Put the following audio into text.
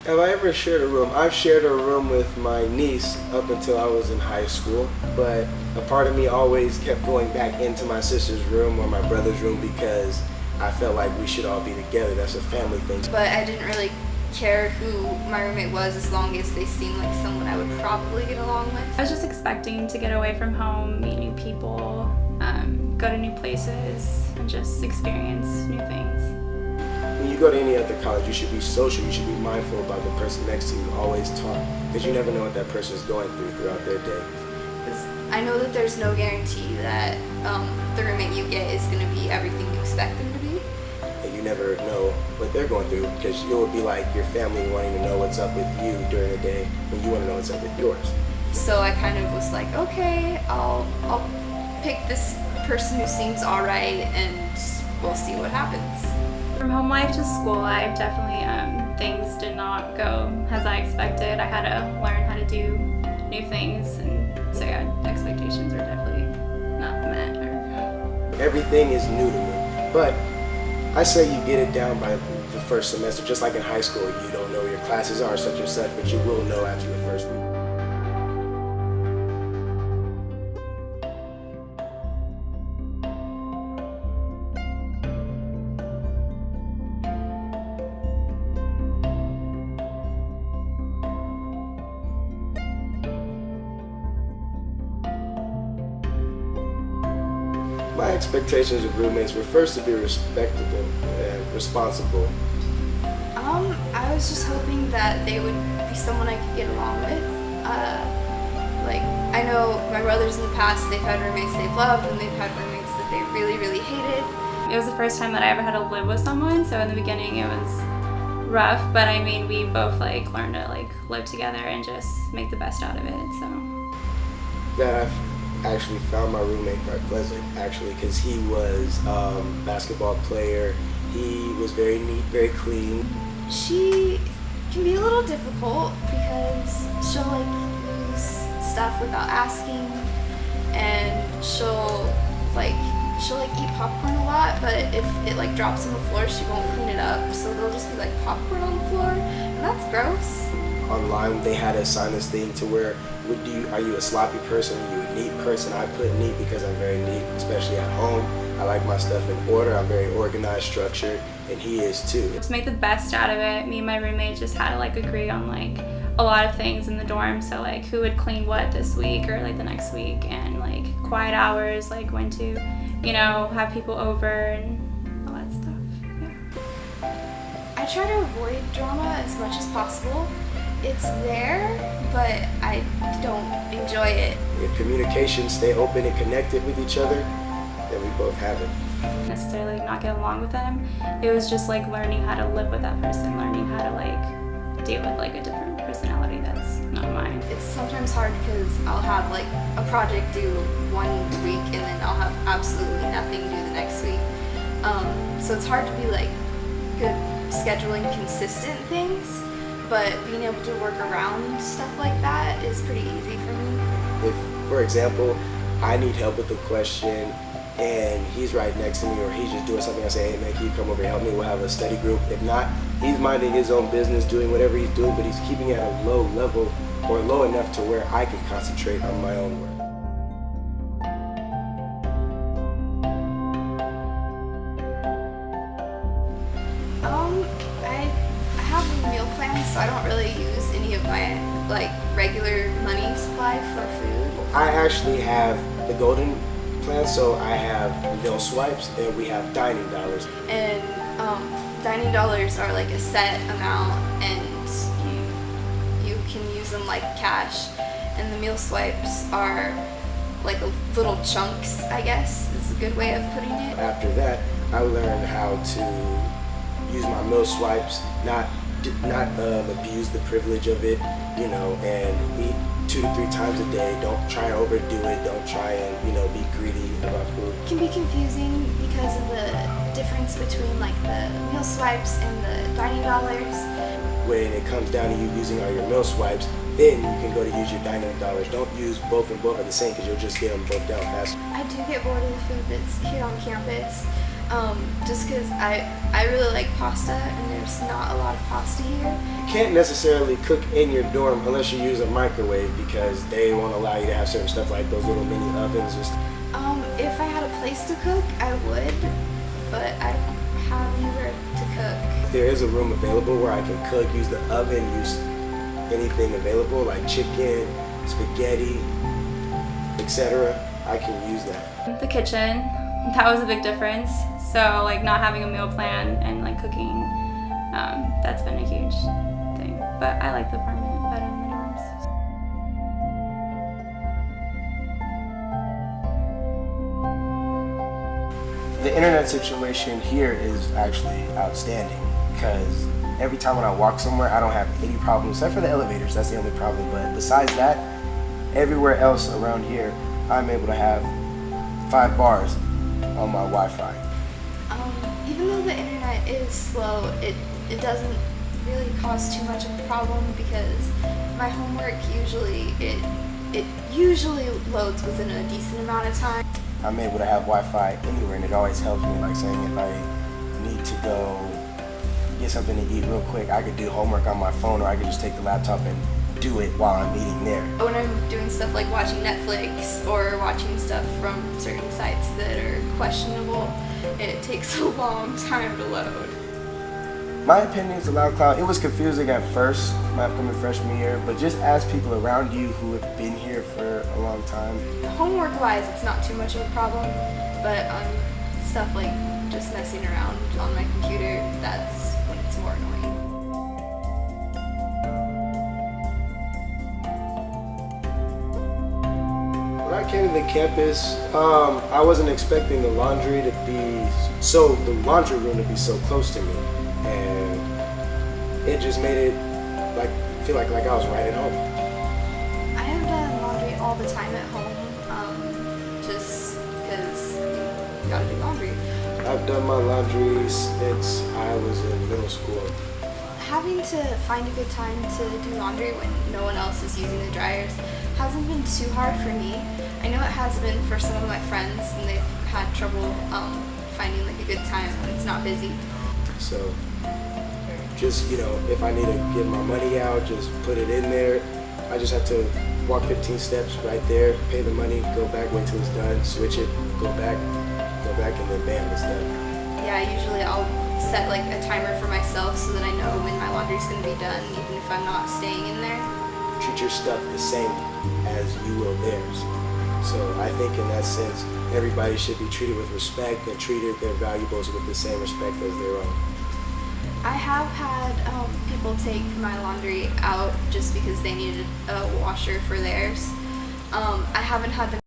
Have I ever shared a room? I've shared a room with my niece up until I was in high school, but a part of me always kept going back into my sister's room or my brother's room because I felt like we should all be together. That's a family thing. But I didn't really care who my roommate was as long as they seemed like someone I would probably get along with. I was just expecting to get away from home, meet new people, go to new places, and just experience new things. When you go to any other college, you should be social, you should be mindful about the person next to you, always talk, because you never know what that person is going through throughout their day. I know that there's no guarantee that the roommate you get is going to be everything you expect them to be. And you never know what they're going through, because it would be like your family wanting to know what's up with you during the day when you want to know what's up with yours. So I kind of was like, okay, I'll pick this person who seems alright and we'll see what happens. From home life to school life, definitely things did not go as I expected. I had to learn how to do new things, and so yeah, expectations are definitely not met. Everything is new to me, but I say you get it down by the first semester. Just like in high school, you don't know where your classes are such and such, but you will know after the first week. My expectations of roommates were first to be respectable and responsible. I was just hoping that they would be someone I could get along with. Like, I know my brothers in the past, they've had roommates they've loved and they've had roommates that they really, really hated. It was the first time that I ever had to live with someone, so in the beginning it was rough, but I mean, we both learned to live together and just make the best out of it, so. That I've actually found my roommate quite pleasant, actually, because he was a basketball player. He was very neat, very clean. She can be a little difficult because she'll lose stuff without asking, and she'll eat popcorn a lot, but if it drops on the floor, she won't clean it up, so there'll just be popcorn on the floor, and that's gross. Online, they had to assign this thing to where, are you a sloppy person, are you a neat person? I put neat because I'm very neat, especially at home. I like my stuff in order, I'm very organized, structured, and he is too. To make the best out of it, me and my roommate just had to agree on a lot of things in the dorm, so who would clean what this week or the next week, and quiet hours, when to, have people over and all that stuff, yeah. I try to avoid drama as much as possible. It's there, but I don't enjoy it. If communication stay open and connected with each other, then we both have it. Necessarily not get along with them. It was just learning how to live with that person, learning how to deal with a different personality that's not mine. It's sometimes hard because I'll have a project due one week and then I'll have absolutely nothing due the next week. So it's hard to be good scheduling consistent things. But being able to work around stuff like that is pretty easy for me. If, for example, I need help with a question and he's right next to me or he's just doing something, I say, hey man, can you come over and help me? We'll have a study group. If not, he's minding his own business, doing whatever he's doing, but he's keeping it at a low level or low enough to where I can concentrate on my own work. So I don't really use any of my regular money supply for food. I actually have the golden plan, so I have meal swipes and we have dining dollars. And dining dollars are a set amount, and you can use them like cash. And the meal swipes are little chunks, I guess is a good way of putting it. After that, I learned how to use my meal swipes, not abuse the privilege of it, and eat 2 to 3 times a day. Don't try and overdo it. Don't try and, be greedy about food. It can be confusing because of the difference between the meal swipes and the dining dollars. When it comes down to you using all your meal swipes, then you can go to use your dining dollars. Don't use both and both at the same because you'll just get them both down fast. I do get bored of the food that's here on campus. Just because I really like pasta, and there's not a lot of pasta here. You can't necessarily cook in your dorm unless you use a microwave because they won't allow you to have certain stuff like those little mini ovens. If I had a place to cook, I would, but I don't have anywhere to cook. If there is a room available where I can cook, use the oven, use anything available like chicken, spaghetti, etc., I can use that. The kitchen, that was a big difference. So like not having a meal plan and like cooking, that's been a huge thing. But I like the apartment better than the dorms. The internet situation here is actually outstanding because every time when I walk somewhere, I don't have any problems except for the elevators. That's the only problem. But besides that, everywhere else around here, I'm able to have 5 bars on my Wi-Fi. Even though the internet is slow, it doesn't really cause too much of a problem because my homework usually loads within a decent amount of time. I'm able to have Wi-Fi anywhere, and it always helps me. Like saying if I need to go get something to eat real quick, I could do homework on my phone, or I could just take the laptop and do it while I'm eating there. When I'm doing stuff like watching Netflix or watching stuff from certain sites that are questionable, it takes a long time to load. My opinion is LoudCloud. It was confusing at first, my upcoming freshman year, but just ask people around you who have been here for a long time. Homework-wise, it's not too much of a problem, but stuff like just messing around on my computer, that's when it's more annoying. When I came to the campus, I wasn't expecting the laundry room to be so close to me, and it just made it feel like I was right at home. I have done laundry all the time at home, just because you gotta do laundry. I've done my laundry since I was in middle school. Having to find a good time to do laundry when no one else is using the dryers hasn't been too hard for me. I know it has been for some of my friends, and they've had trouble finding like a good time when it's not busy. So just, if I need to get my money out, just put it in there. I just have to walk 15 steps right there, pay the money, go back, wait till it's done, switch it, go back, and then bam, it's done. Yeah, usually I'll set like a timer for myself so that I know when my laundry's gonna be done, even if I'm not staying in there. Treat your stuff the same as you will theirs. So I think in that sense, everybody should be treated with respect and treated their valuables with the same respect as their own. I have had people take my laundry out just because they needed a washer for theirs. I haven't had them